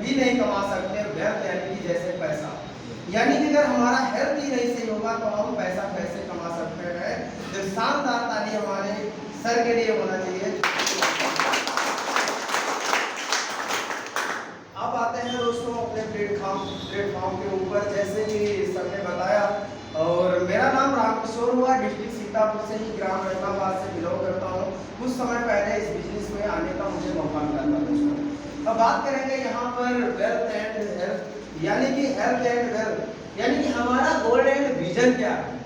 भी नहीं कमा सकते व्यर्थ, यानी कि जैसे पैसा, यानी कि अगर हमारा हेल्थ ही नहीं सही होगा तो हम पैसा कैसे कमा सकते हैं। तो शानदार ताली हमारे सर के लिए होना चाहिए। अब आते हैं दोस्तों अपने प्लेटफॉर्म के ऊपर, जैसे कि सर ने बताया, और मेरा नाम रामकिशोर हुआ, डिस्ट्रिक्ट सीतापुर से ही, ग्राम रत्नाबाद से बिलोंग करता हूँ। कुछ समय पहले इस बिजनेस में आने का मुझे मौका मिला था दोस्तों। अब बात करेंगे यहाँ पर वेल्थ एंड हेल्थ, यानी कि हेल्थ एंड वेल्थ, यानी कि हमारा गोल एंड विजन क्या है,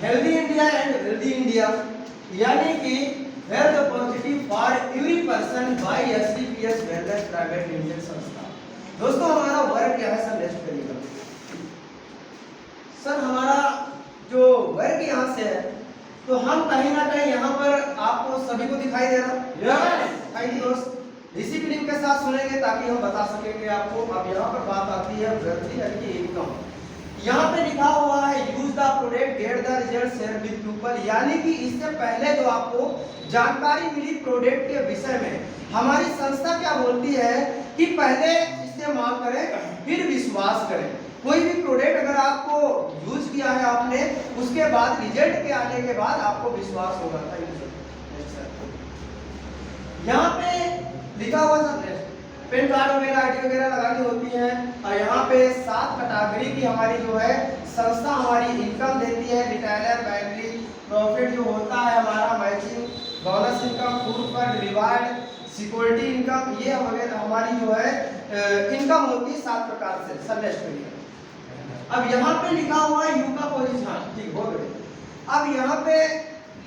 healthy India and wealthy India, यानी कि health positive for every person by SDPS wellness private limited संस्था। दोस्तों हमारा वर्क क्या है सर, नेक्स्ट करिएगा सर। हमारा जो वर्क यहाँ से है, तो हम कहीं ना कहीं यहाँ पर आपको सभी को दिखाई दे रहा है, yes! दोस्त डिसिप्लिन के साथ सुनेंगे ताकि हम बता सकेंगे आपको। अब यहाँ पर बात आती है वृद्धि यानी कि इनकम। यहाँ पे लिखा हुआ है use the product get the result share with people, यानी कि इससे पहले जो आपको जानकारी मिली प्रोडक्ट के विषय में, हमारी संस्था क्या बोलती है कि पहले इस्तेमाल करें फिर विश्वास करें। कोई भी प्रोडक्ट अगर आपको यूज किया है आपने, उसके बाद रिजल्ट के आने के बाद आपको विश्वास होगा। यहाँ पे लिखा हुआ सर पेन कार्ड वगैरह आईडी वगैरह लगानी होती है, और यहाँ पे 7 कैटेगरी की हमारी जो है संस्था हमारी इनकम देती है। रिटेलर, बैटरी, प्रॉफिट जो होता है हमारा, matching, bonus income, food fund, reward, security income, ये वगैरह हमारी जो है इनकम होती है 7 प्रकार से। सर नेक्स्ट करिए। अब यहाँ पे लिखा हुआ है यू का पोजीशन, ठीक हो गए। अब यहाँ पे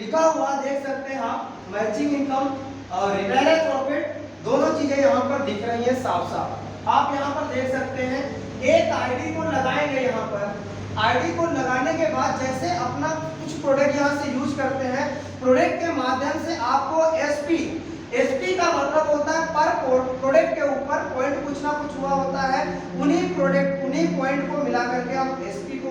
लिखा हुआ देख सकते हैं आप, मैचिंग इनकम और रिटेलर प्रॉफिट, दोनों चीजें यहाँ पर दिख रही है साफ साफ। आप यहाँ पर देख सकते हैं एक आईडी को लगाएंगे। यहाँ पर आईडी को लगाने के बाद जैसे अपना कुछ प्रोडक्ट यहाँ से यूज करते हैं, प्रोडक्ट के माध्यम से आपको एसपी का मतलब होता है पर प्रोडक्ट के ऊपर पॉइंट कुछ ना कुछ हुआ होता है, उन्हीं पॉइंट को मिला करके हम एसपी को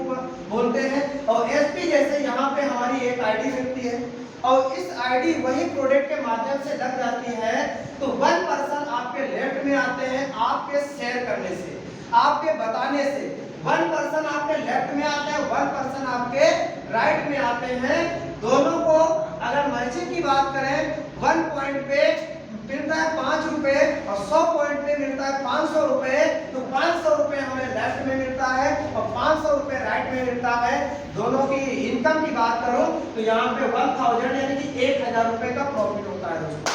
बोलते हैं। और एसपी जैसे यहाँ पे हमारी एक आईडी मिलती है और इस आईडी वही प्रोडक्ट के माध्यम से लग जाती है, तो 1% आपके लेफ्ट में आते हैं आपके शेयर करने से, आपके बताने से। 1% आपके लेफ्ट में आते हैं, 1% आपके राइट में आते हैं। दोनों को अगर मैचिंग की बात करें, 1 पॉइंट पे मिलता है 5 रुपए और 100 पॉइंट पे मिलता है 500 रुपए, तो 500 रुपए हमें लेफ्ट में मिलता है और 500 रुपए राइट में मिलता है। दोनों की इनकम की बात करूं तो यहाँ पे 1000 यानी कि 1000 रुपए का प्रॉफिट होता है दोस्तों।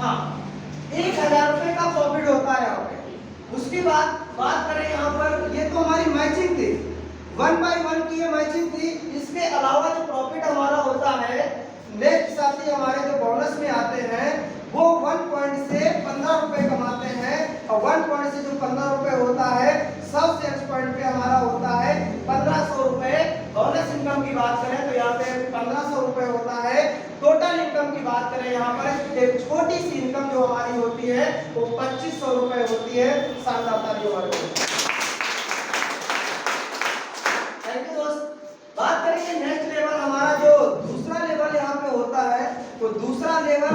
हाँ, 1000 रुपए का प्रॉफिट होता है यहाँ पे। उसकी बात करें यहाँ पर, ये तो हमारी मैचिंग थी, 1 by 1 की ये मैचिंग थी। इसके अलावा जो प्रॉफिट हमारा होता है, नेक्स्ट साथी हमारे जो बोनस में आते हैं, वो 1 पॉइंट से 15 रुपए कमाते हैं, और 1 पॉइंट से जो 15 रुपए होता है, सब सेल्स पॉइंट पे हमारा होता है 1500 रुपए। बोनस इनकम की बात करें तो यहाँ पे 1500 रुपए होता है। टोटल इनकम की बात करें यहाँ पर, एक छोटी सी इनकम जो हमारी होती है वो 2500 रुपए होती है। शानदार तालियों वाले बात करेंगे। नेक्स्ट लेवल हमारा जो दूसरा लेवल यहाँ पे होता है, तो दूसरा लेवल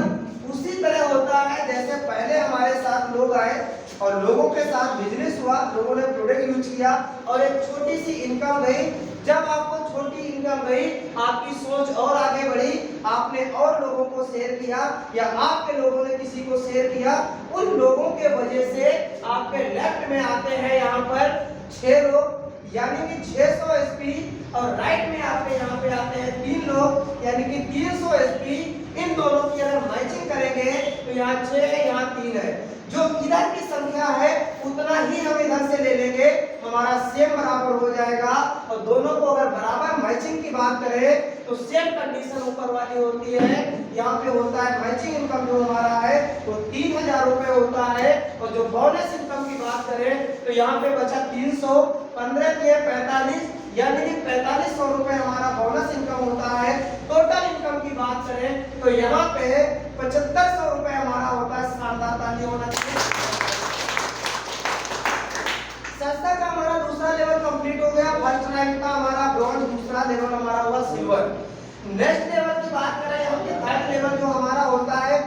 उसी तरह होता है जैसे पहले हमारे साथ लोग आए और लोगों के साथ बिजनेस हुआ, लोगों ने प्रोडक्ट यूज किया और एक छोटी सी इनकम गई। जब आपको छोटी इनकम गई, आपकी सोच और आगे बढ़ी, आपने और लोगों को शेयर किया या आपके लोगों ने किसी को शेयर किया, उन लोगों के वजह से आपके लेफ्ट में आते हैं यहाँ पर 6 लोग, यानी कि 600 एसपी, और राइट में आपके यहाँ पे आते हैं 3 लोग, यानी कि 300 एसपी। इन दोनों की अगर मैचिंग करेंगे तो यहाँ 6 है, यहाँ 3 है। जो इधर की संख्या है उतना ही हम इधर से ले लेंगे, हमारा सेम बराबर हो जाएगा। और दोनों को अगर बराबर मैचिंग की बात करें तो सेम कंडीशन ऊपर वाली होती है। यहाँ पे होता है मैचिंग इनकम जो हमारा है वो 3000 रुपए होता है। और जो बोनस इनकम की बात करें तो यहाँ पे बचा 300, 15 के 45, यानी कि 4500 रुपए हमारा बोनस इनकम होता है। टोटल इनकम की बात करें तो यहाँ पे 7500 रुपए हमारा होता है। शानदार ताली होना चाहिए। संस्था का हमारा दूसरा लेवल कंप्लीट हो गया। फर्स्ट रैंक का हमारा ब्रॉन्ज, दूसरा लेवल हमारा हुआ सिल्वर। नेक्स्ट लेवल की बात करें हम, थर्ड लेवल जो हमारा होता है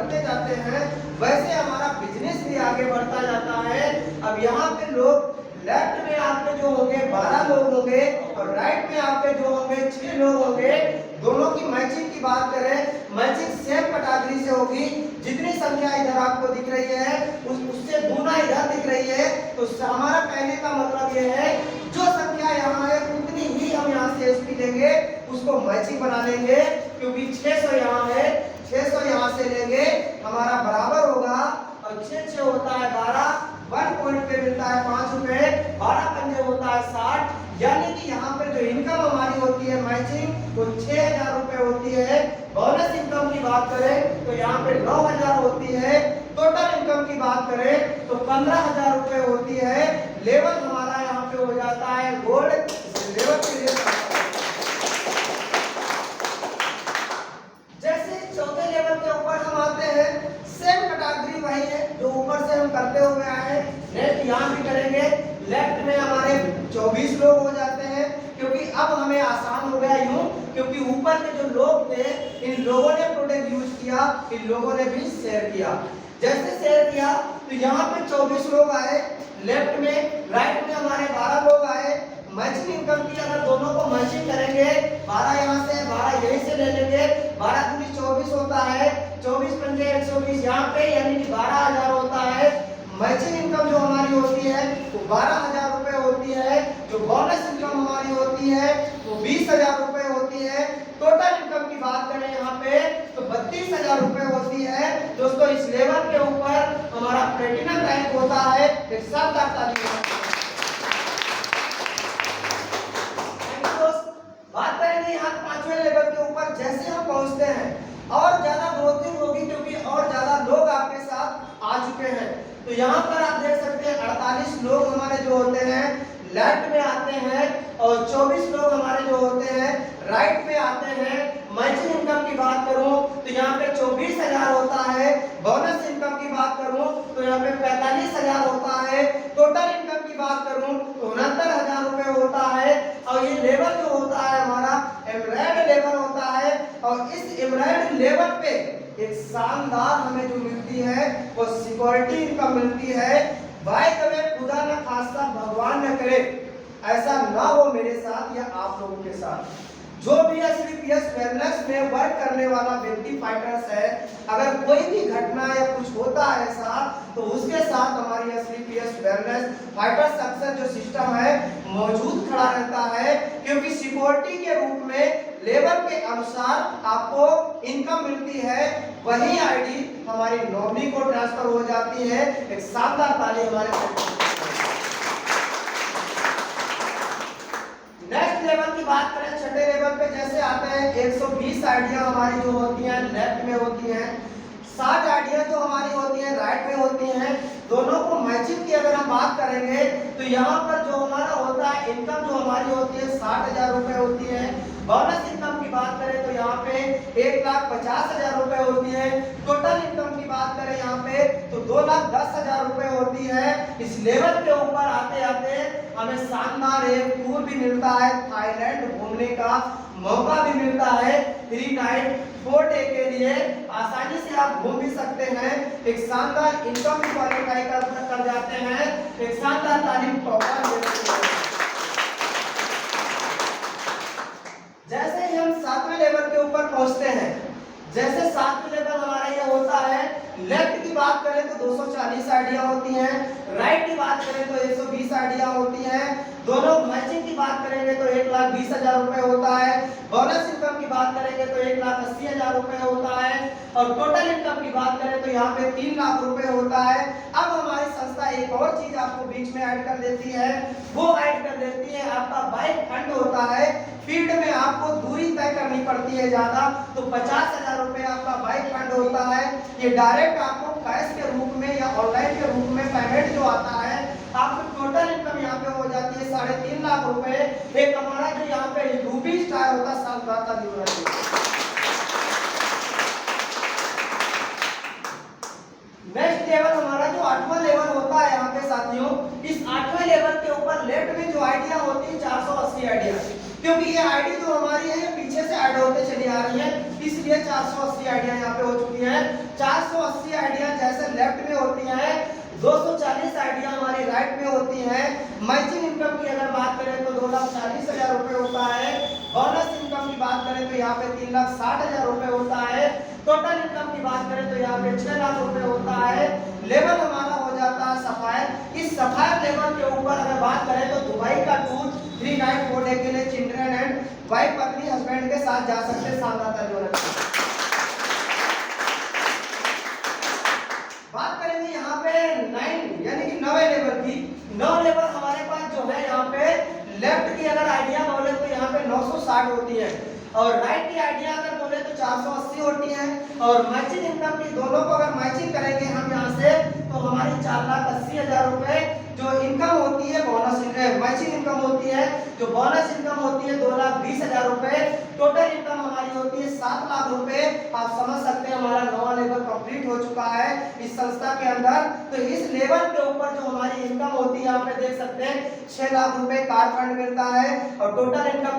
बढ़ते जाते हैं वैसे हमारा बिजनेस भी आगे बढ़ता जाता है। अब यहाँ पे लोग लेफ्ट में आपके जो होंगे 12 लोग होंगे और राइट में आपके जो होंगे 6 लोग होंगे। दोनों की मैचिंग की बात करें, मैचिंग सेम कैटेगरी से होगी। जितनी संख्या इधर आपको दिख रही है उससे गुना इधर दिख रही है। तो हमारा कहने का मतलब ये है जो संख्या यहाँ है उतनी ही हम यहाँ से एसपी लेंगे, उसको मैचिंग बना लेंगे। क्योंकि 600 यहाँ है, 600 यहाँ से लेंगे, हमारा बराबर होगा। और 6 होता है 12, 1 पॉइंट पे मिलता है 5 रुपए, 12 पंजे होता है 60। यानी कि यहाँ पे जो इनकम हमारी होती है मैचिंग वो 6000 रुपए होती है। बोनस इनकम की बात करें तो यहाँ पे 9000 होती है। टोटल इनकम की बात करें तो 15000 रुपए होती है। लेवल हमारा यहाँ पे हो जाता है गोल्ड लेवल के लिए। जैसे चौथे लेवल के ऊपर हम आते हैं, सेम कैटेगरी वही है जो ऊपर से हम करते हुए आए हैं। नेक्स्ट यहाँ भी करेंगे। लेफ्ट में हमारे 24 लोग हो जाते हैं, क्योंकि अब हमें आसान हो गया यूं, क्योंकि ऊपर के जो लोग थे इन लोगों ने प्रोडक्ट यूज किया, इन लोगों ने भी शेयर किया। जैसे शेयर किया तो यहाँ पे 24 लोग आए लेफ्ट में, राइट में हमारे 12 लोग आए। मैचिंग इनकम की अगर दोनों को मैचिंग करेंगे, 12 यहाँ से 12 यहीं से ले लेंगे, 12 दूनी 24 होता है, 24 पंजे 120 यहाँ पे, यानी कि 12000 होता है। मैचिंग इनकम जो हमारी होती है वो 12000 रुपए होती है। जो बोनस इनकम हमारी होती है वो 20000 रुपए होती है। टोटल इनकम की बात करें यहाँ पे तो 32000 रुपए होती है। दोस्तों इस लेवल के ऊपर हमारा प्लेटिनम रैंक होता है। एक साथ बात करेंगे यहाँ 5वें लेवल के ऊपर। जैसे हम पहुंचते हैं और ज्यादा ग्रोथिंग होगी, क्योंकि और ज्यादा लोग आपके साथ आ चुके हैं। तो यहाँ पर आप देख सकते हैं 48 लोग हमारे जो होते हैं लेफ्ट में आते हैं और 24 लोग हमारे जो होते हैं राइट में आते हैं। मैचिंग इनकम की बात करूं तो यहाँ पे 24000 होता है। बोनस इनकम की बात करूं तो यहाँ पे 45000 होता है। टोटल इनकम की बात करूं तो 69000 रुपए होता है। और ये लेवल जो होता है हमारा एमराल्ड लेवल होता है। और इस एमराल्ड लेवल पे एक शानदार हमें जो मिलती है वो सिक्योरिटी इनकम मिलती है। बाय द वे खुदा न खास्ता भगवान न करे ऐसा ना हो मेरे साथ या आप लोगों के साथ। जो भी एसलीपीएस वेलनेस में वर्क करने वाला व्यक्ति फाइटर्स है, अगर कोई भी घटना या कुछ होता है ऐसा तो उसके साथ हमारी एसलीपीएस वेलनेस फाइटर्स अक्सर जो सिस्टम है मौजूद खड़ा रहता है। क्योंकि सिक्योरिटी के रूप में लेवल के अनुसार आपको इनकम मिलती है, वही आईडी हमारी नॉमिनी को ट्रांसफर हो जाती है। एक शानदार ताली हमारे। नेक्स्ट लेवल की बात करें, छठे लेवल पे जैसे आते हैं 120 आइडिया हमारी जो होती हैं लेफ्ट में होती हैं, 60 आइडिया जो हमारी होती हैं राइट में होती हैं। दोनों को मैचिंग की अगर हम बात करेंगे तो यहाँ पर जो हमारा होता है इनकम जो हमारी होती है 60000 रुपए होती है। बोनस इनकम की बात करें तो यहाँ पे 1,50,000 रुपए होती है। टोटल इनकम की बात करें यहाँ पे तो 2,10,000 रुपए होती है। इस लेवल के ऊपर आते आते हमें शानदार एक टूर भी मिलता है, थाईलैंड घूमने का मौका भी मिलता है। 3 नाइट 4 डे के लिए आसानी से आप घूम भी सकते हैं। एक शानदार इनकम भी क्वालिफाई कर जाते हैं। एक शानदार तालीम प्रोग्राम देते हैं। जैसे ही हम 7वें लेवल के ऊपर पहुंचते हैं, जैसे 7वें लेवल हमारा ये होता है, लेफ्ट की बात करें तो 240 आइडिया होती हैं, राइट की बात करें तो 120 आइडिया होती हैं। दोनों मैचिंग की बात करेंगे तो 1,20,000 रुपए होता है। बोनस इनकम की बात करेंगे तो 1,80,000 रुपए होता है। और टोटल इनकम की बात करें तो यहाँ पे 3 लाख रुपए होता है। अब हमारी संस्था एक और चीज आपको बीच में ऐड कर देती है, वो ऐड कर देती है आपका बाइक फंड होता है। फील्ड में आपको दूरी तय करनी पड़ती है ज्यादा, तो 50,000 रुपए आपका बाइक फंड होता है। ये डायरेक्ट आपको कैश के रूप में या ऑनलाइन के रूप में पेमेंट जो आता है, आपको टोटल इनकम यहाँ पे हो जाती है 3.5 लाख रुपए। एक हमारा जो यहाँ पे रूबी स्टार होता है सालभर का नेक्स्ट लेवल हमारा जो 8वां लेवल होता है यहाँ पे साथियों, इस 8वें लेवल के ऊपर लेफ्ट में जो आइडिया होती है 480 आइडिया, क्योंकि ये आईडी जो हमारी है पीछे से ऐड होते चली आ रही है। इसलिए 480 आईडिया यहाँ पे हो चुकी है। 480 आईडिया जैसे लेफ्ट में होती हैं, 240 आईडिया हमारी राइट में होती हैं। मैचिंग इनकम की अगर बात करें तो 2,40,000 रुपए होता है। बोनस इनकम की बात करें तो यहाँ पे 3,60,000 रुपए होता है। टोटल इनकम की बात करें तो यहाँ पे 6 लाख रुपए होता है। लेवल हमारा हो जाता है सफायर। इस सफायर लेवल के ऊपर अगर बात करें तो दुबई का टूर 3 नाइट 4 डे के लिए चिल्ड्रन एंड वाइफ पत्नी हस्बैंड के साथ जा सकते हैं शानदार जो है। बात करेंगे यहाँ पे 9 यानी कि 9वें लेवल की। 9 लेवल हमारे पास जो है यहाँ पे लेफ्ट की अगर आइडिया बोले तो यहाँ पे 960 होती है और राइट की आइडिया अगर बोले तो 480 होती है। और मैचिंग इनकम की दोनों को अगर मैचिंग करेंगे हम यहाँ से तो हमारी 4,80,000 रुपए जो इनकम होती है बोनस मैचिंग इनकम होती है। जो बोनस इनकम होती है 2,20,000 रुपए। टोटल इनकम हमारी होती है 7 लाख रुपए। आप समझ सकते हैं हमारा 9वां लेवल कंप्लीट हो चुका है इस संस्था के अंदर। तो इस लेवल के ऊपर जो हमारी इनकम होती है यहाँ पे देख सकते हैं 6 लाख रुपए कार फंड मिलता है और टोटल इनकम